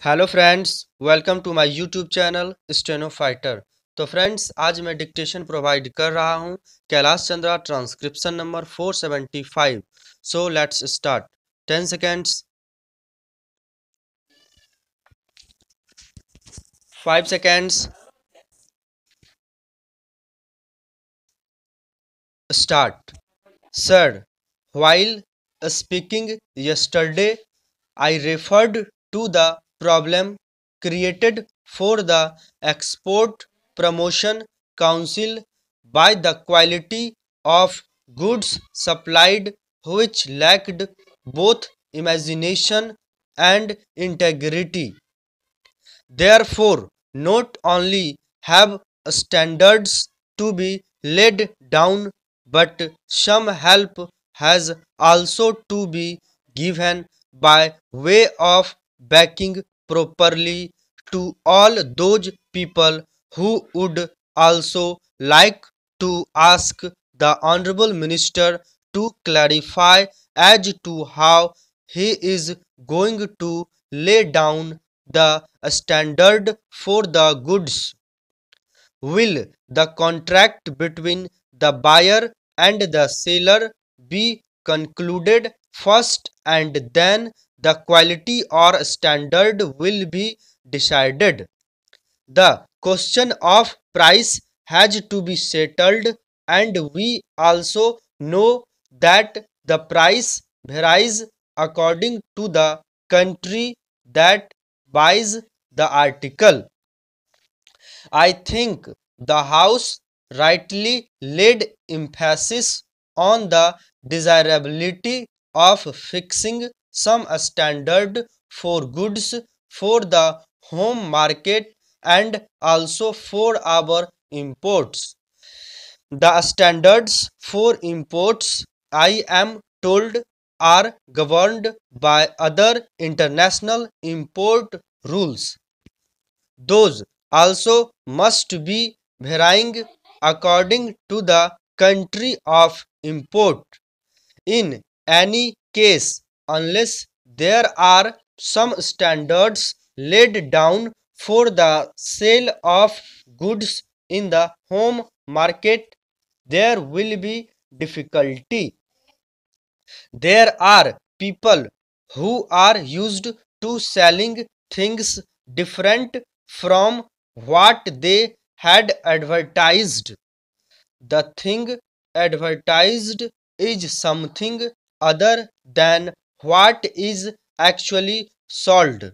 Hello friends, welcome to my YouTube channel steno fighter. तो friends, आज मैं dictation provide कर रहा हूं Kailash Chandra transcription number 475। So let's start. 10 seconds, 5 seconds, start. Sir, while speaking yesterday, I referred to the problem created for the Export Promotion Council by the quality of goods supplied, which lacked both imagination and integrity. Therefore, not only have standards to be laid down, but some help has also to be given by way of backing properly to all those people who would also like to ask the Honorable Minister to clarify as to how he is going to lay down the standard for the goods. Will the contract between the buyer and the seller be concluded first, and then the quality or standard will be decided? The question of price has to be settled, and we also know that the price varies according to the country that buys the article. I think the House rightly laid emphasis on the desirability of fixing some standard for goods for the home market and also for our imports. The standards for imports, I am told, are governed by other international import rules. Those also must be varying according to the country of import. In any case, unless there are some standards laid down for the sale of goods in the home market, there will be difficulty. There are people who are used to selling things different from what they had advertised. The thing advertised is something other than what is actually sold.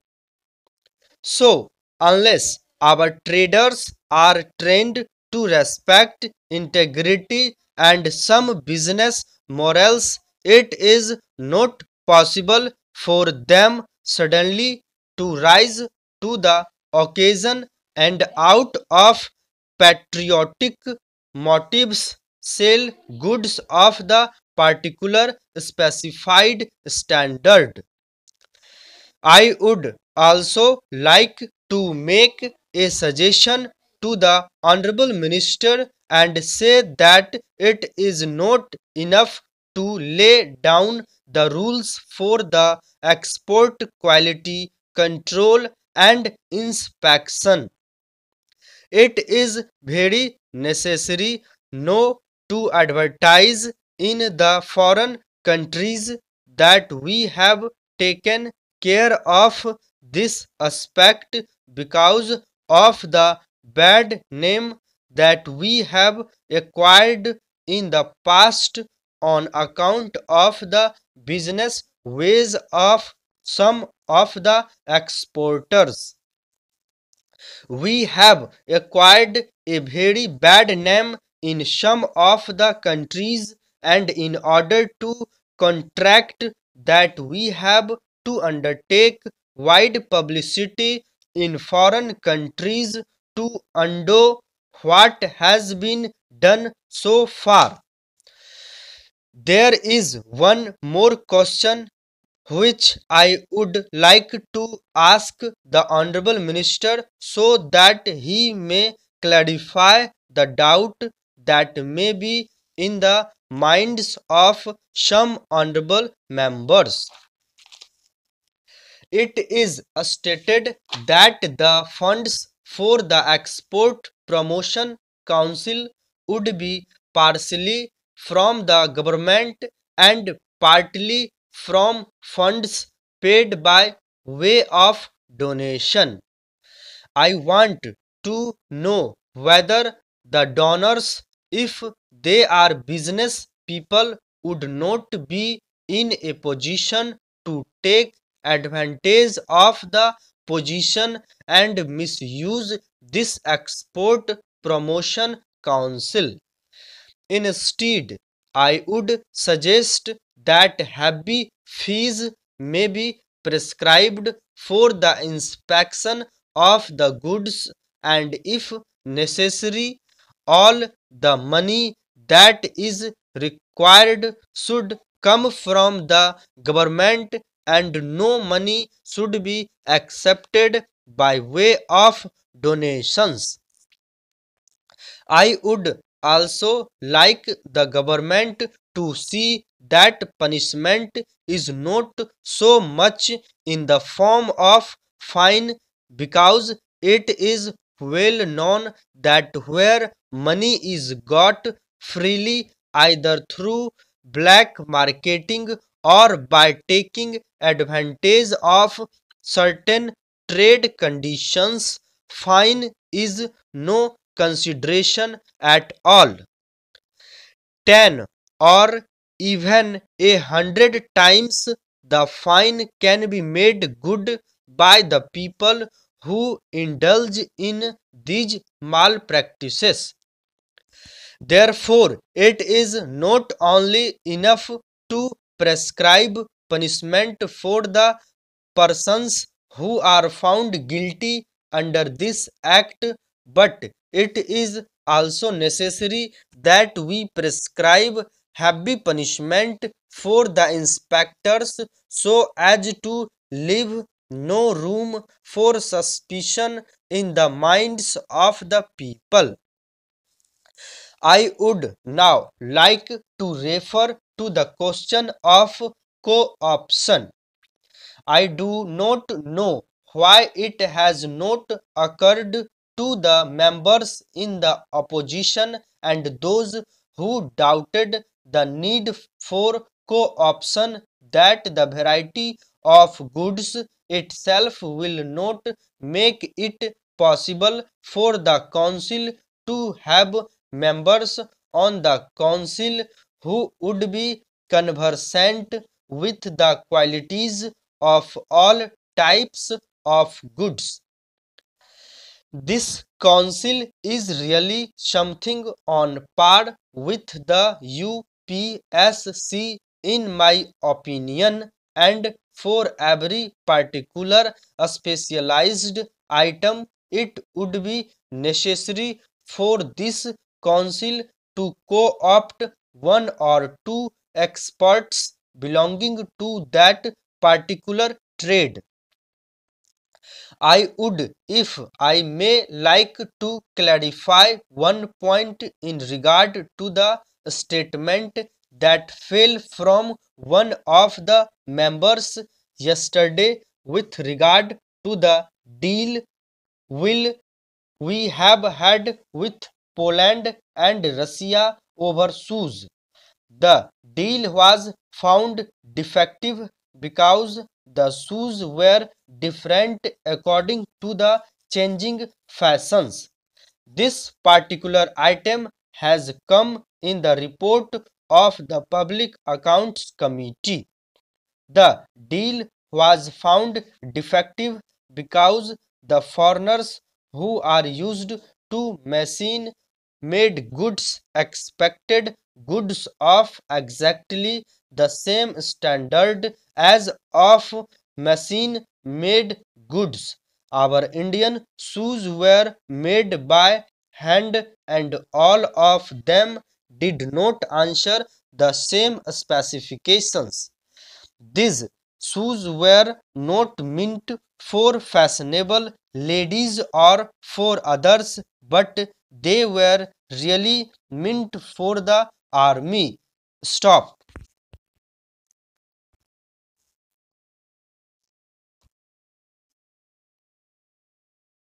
So, unless our traders are trained to respect integrity and some business morals, it is not possible for them suddenly to rise to the occasion and out of patriotic motives sell goods of the particular specified standard. I would also like to make a suggestion to the Honorable Minister and say that it is not enough to lay down the rules for the export quality control and inspection. It is very necessary now to advertise in the foreign countries that we have taken care of this aspect because of the bad name that we have acquired in the past on account of the business ways of some of the exporters. We have acquired a very bad name in some of the countries, and in order to contract that we have to undertake wide publicity in foreign countries to undo what has been done so far. There is one more question which I would like to ask the Honorable Minister so that he may clarify the doubt that may be in the minds of some honorable members. It is stated that the funds for the Export Promotion Council would be partially from the government and partly from funds paid by way of donation. I want to know whether the donors, if they are business people, would not be in a position to take advantage of the position and misuse this export promotion council. Instead, I would suggest that heavy fees may be prescribed for the inspection of the goods, and if necessary, all the money that is required should come from the government and no money should be accepted by way of donations. I would also like the government to see that punishment is not so much in the form of fine, because it is well known that where money is got freely either through black marketing or by taking advantage of certain trade conditions, fine is no consideration at all. 10 or even 100 times the fine can be made good by the people who indulge in these malpractices. Therefore, it is not only enough to prescribe punishment for the persons who are found guilty under this act, but it is also necessary that we prescribe heavy punishment for the inspectors so as to leave no room for suspicion in the minds of the people. I would now like to refer to the question of co-option. I do not know why it has not occurred to the members in the opposition and those who doubted the need for co-option that the variety of goods itself will not make it possible for the council to have members on the council who would be conversant with the qualities of all types of goods. This council is really something on par with the UPSC in my opinion, and for every particular specialized item it would be necessary for this council to co-opt one or two experts belonging to that particular trade. I would, if I may, like to clarify one point in regard to the statement that fell from one of the members yesterday with regard to the deal will we have had with Poland and Russia over shoes. The deal was found defective because the shoes were different according to the changing fashions. This particular item has come in the report of the Public Accounts Committee. The deal was found defective because the foreigners who are used to machine made goods expected goods of exactly the same standard as of machine made goods. Our Indian shoes were made by hand and all of them did not answer the same specifications. These shoes were not meant for fashionable ladies or for others, but they were really meant for the army. Stop.